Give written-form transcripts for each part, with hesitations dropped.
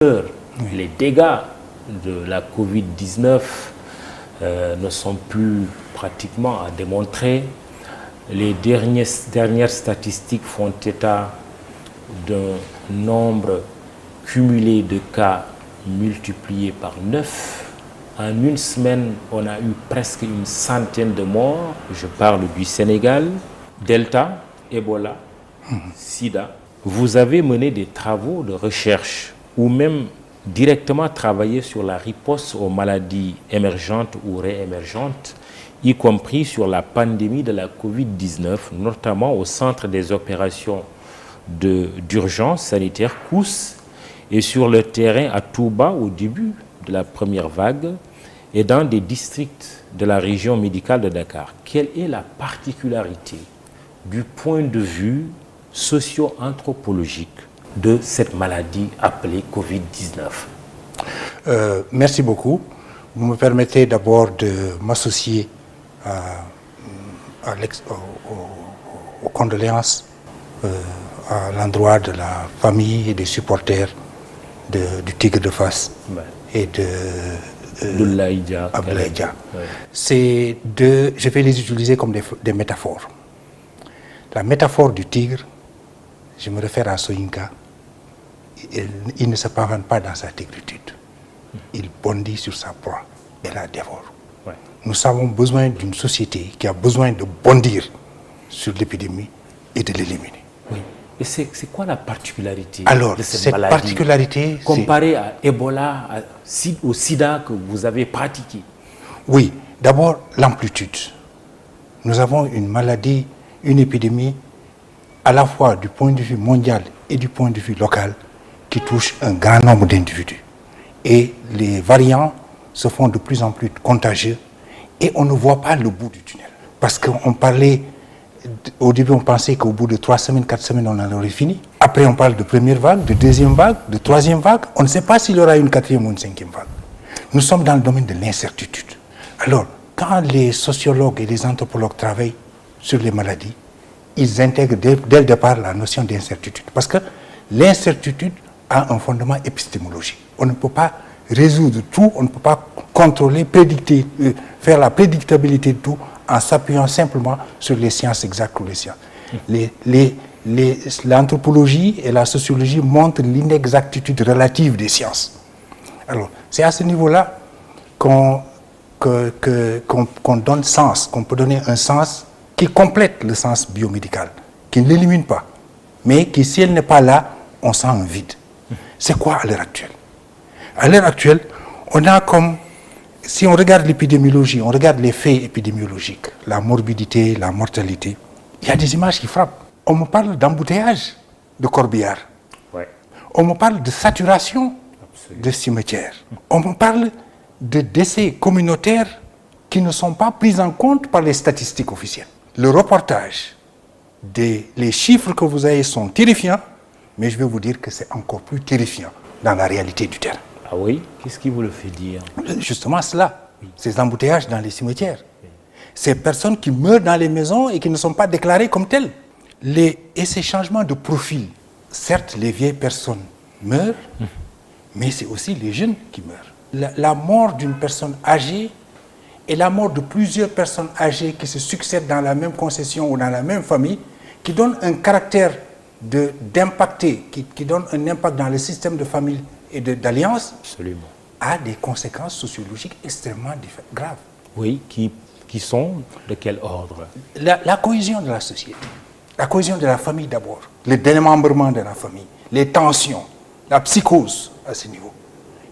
Les dégâts de la Covid-19 ne sont plus pratiquement à démontrer. Les dernières statistiques font état d'un nombre cumulé de cas multiplié par 9. En une semaine, on a eu presque une centaine de morts. Je parle du Sénégal, Delta, Ebola, Sida. Vous avez mené des travaux de recherche ou même directement travaillé sur la riposte aux maladies émergentes ou réémergentes, y compris sur la pandémie de la Covid-19, notamment au centre des opérations d'urgence sanitaire, COUS, et sur le terrain à Touba au début de la première vague, et dans des districts de la région médicale de Dakar. Quelle est la particularité du point de vue socio-anthropologique de cette maladie appelée Covid-19? Merci beaucoup. Vous me permettez d'abord de m'associer aux condoléances à l'endroit de la famille et des supporters du Tigre de Fass et de Abdoulaye Dia. Ouais. Je vais les utiliser comme des métaphores. La métaphore du tigre, je me réfère à Soyinka, il ne se pavane pas dans sa tigritude. Il bondit sur sa proie et la dévore. Ouais. Nous avons besoin d'une société qui a besoin de bondir sur l'épidémie et de l'éliminer. Oui. Et c'est quoi la particularité de cette maladie particularité comparée à Ebola, au sida que vous avez pratiqué? Oui, d'abord l'amplitude. Nous avons une maladie, une épidémie, à la fois du point de vue mondial et du point de vue local, qui touche un grand nombre d'individus. Et les variants se font de plus en plus contagieux et on ne voit pas le bout du tunnel. Parce qu'on parlait, au début on pensait qu'au bout de 3 semaines, 4 semaines, on en aurait fini. Après on parle de première vague, de deuxième vague, de troisième vague. On ne sait pas s'il y aura une quatrième ou une cinquième vague. Nous sommes dans le domaine de l'incertitude. Alors, quand les sociologues et les anthropologues travaillent sur les maladies, ils intègrent dès le départ la notion d'incertitude. Parce que l'incertitude a un fondement épistémologique. On ne peut pas résoudre tout, on ne peut pas contrôler, prédicter, faire la prédictabilité de tout en s'appuyant simplement sur les sciences exactes ou les sciences. L'anthropologie et la sociologie montrent l'inexactitude relative des sciences. Alors, c'est à ce niveau-là qu'on donne sens, qu'on peut donner un sens qui complète le sens biomédical, qui ne l'élimine pas, mais qui, si elle n'est pas là, on sent un vide. C'est quoi à l'heure actuelle? À l'heure actuelle, on a comme, si on regarde l'épidémiologie, on regarde les faits épidémiologiques, la morbidité, la mortalité, il y a des images qui frappent. On me parle d'embouteillage de corbillards. Ouais. On me parle de saturation de cimetières. On me parle de décès communautaires qui ne sont pas pris en compte par les statistiques officielles. Le reportage, les chiffres que vous avez sont terrifiants, mais je vais vous dire que c'est encore plus terrifiant dans la réalité du terrain. Ah oui? Qu'est-ce qui vous le fait dire? Justement cela, ces embouteillages dans les cimetières. Ces personnes qui meurent dans les maisons et qui ne sont pas déclarées comme telles. Et ces changements de profil. Certes, les vieilles personnes meurent, mais c'est aussi les jeunes qui meurent. La mort d'une personne âgée et la mort de plusieurs personnes âgées qui se succèdent dans la même concession ou dans la même famille, qui donnent un caractère d'impacter, qui donne un impact dans le système de famille et d'alliance, a des conséquences sociologiques extrêmement graves. Oui, qui sont de quel ordre? La cohésion de la société, la cohésion de la famille d'abord, le démembrement de la famille, les tensions, la psychose à ce niveau.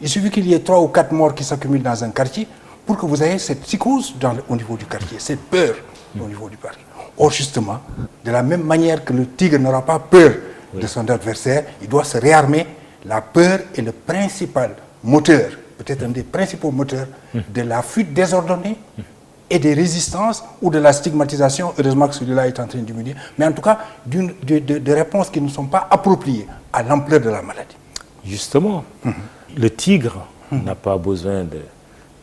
Il suffit qu'il y ait 3 ou 4 morts qui s'accumulent dans un quartier pour que vous ayez cette psychose au niveau du quartier, cette peur au niveau du quartier. Or, justement, de la même manière que le tigre n'aura pas peur de son adversaire, il doit se réarmer. La peur est le principal moteur, peut-être un des principaux moteurs de la fuite désordonnée et des résistances ou de la stigmatisation. Heureusement que celui-là est en train de diminuer, mais en tout cas, de réponses qui ne sont pas appropriées à l'ampleur de la maladie. Justement, le tigre n'a pas besoin de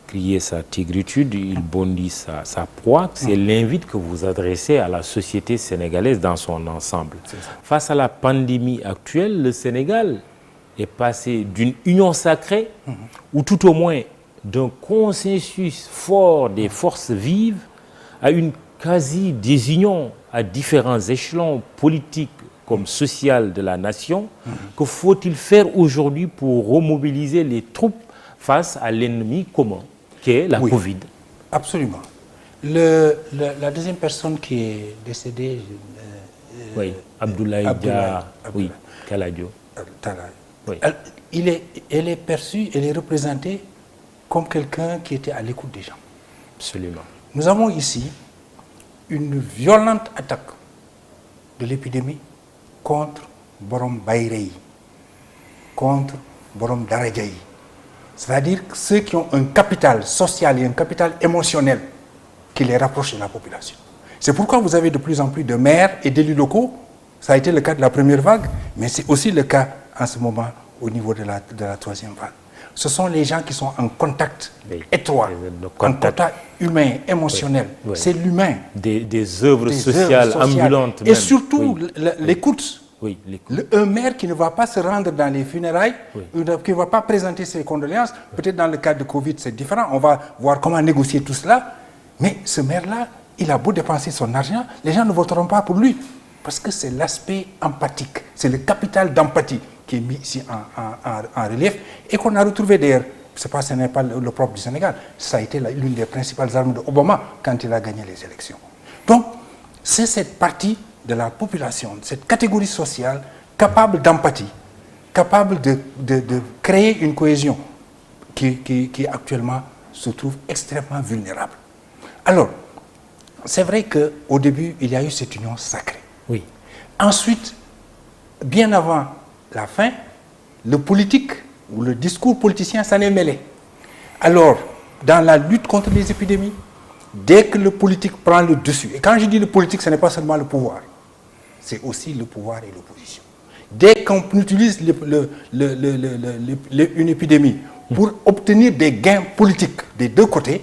crier sa tigritude, il bondit sa proie. C'est l'invite que vous adressez à la société sénégalaise dans son ensemble. Face à la pandémie actuelle, le Sénégal est passé d'une union sacrée, ou tout au moins d'un consensus fort des forces vives, à une quasi-désunion à différents échelons politiques comme social de la nation. Que faut-il faire aujourd'hui pour remobiliser les troupes face à l'ennemi commun, qui est la Covid? Absolument. La deuxième personne qui est décédée, Abdoulaye Kaladio. Oui. Elle est perçue, elle est représentée comme quelqu'un qui était à l'écoute des gens. Absolument. Nous avons ici une violente attaque de l'épidémie contre Borom Bayrei, contre Borom Daradjaï. C'est-à-dire ceux qui ont un capital social et un capital émotionnel qui les rapproche de la population. C'est pourquoi vous avez de plus en plus de maires et d'élus locaux. Ça a été le cas de la première vague, mais c'est aussi le cas en ce moment au niveau de la troisième vague. Ce sont les gens qui sont en contact étroit, en contact humain, émotionnel. C'est l'humain. Des œuvres sociales ambulantes. Et surtout l'écoute. Un maire qui ne va pas se rendre dans les funérailles, qui ne va pas présenter ses condoléances, peut-être dans le cas de Covid c'est différent, on va voir comment négocier tout cela, mais ce maire-là, il a beau dépenser son argent, les gens ne voteront pas pour lui, parce que c'est l'aspect empathique, c'est le capital d'empathie qui est mis ici en relief, et qu'on a retrouvé d'ailleurs, ce n'est pas le propre du Sénégal, ça a été l'une des principales armes d'Obama quand il a gagné les élections. Donc, c'est cette partie de la population, cette catégorie sociale capable d'empathie, capable de créer une cohésion qui actuellement se trouve extrêmement vulnérable. Alors, c'est vrai qu'au début, il y a eu cette union sacrée. Oui. Ensuite, bien avant la fin, le politique ou le discours politicien s'en est mêlé. Alors, dans la lutte contre les épidémies, dès que le politique prend le dessus, et quand je dis le politique, ce n'est pas seulement le pouvoir, c'est aussi le pouvoir et l'opposition. Dès qu'on utilise une épidémie pour obtenir des gains politiques des deux côtés,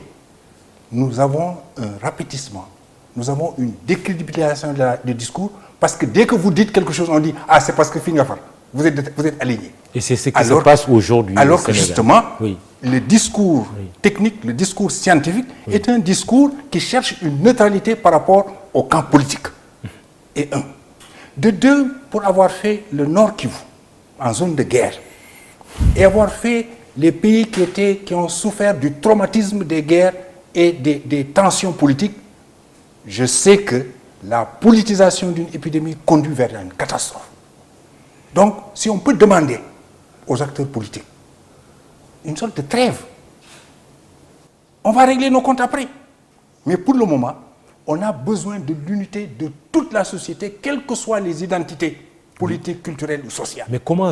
nous avons un rapetissement, nous avons une décrédibilisation du discours, parce que dès que vous dites quelque chose, on dit « Ah, c'est parce que Fingafar, vous êtes aligné ». Et c'est ce qui se passe aujourd'hui. Alors que justement, le discours technique, le discours scientifique est un discours qui cherche une neutralité par rapport au camp politique. Et un. De deux, pour avoir fait le Nord Kivu, en zone de guerre, et avoir fait les pays qui ont souffert du traumatisme des guerres et des tensions politiques, je sais que la politisation d'une épidémie conduit vers une catastrophe. Donc, si on peut demander aux acteurs politiques une sorte de trêve, on va régler nos comptes après. Mais pour le moment, on a besoin de l'unité de toute la société, quelles que soient les identités politiques, culturelles ou sociales. Mais comment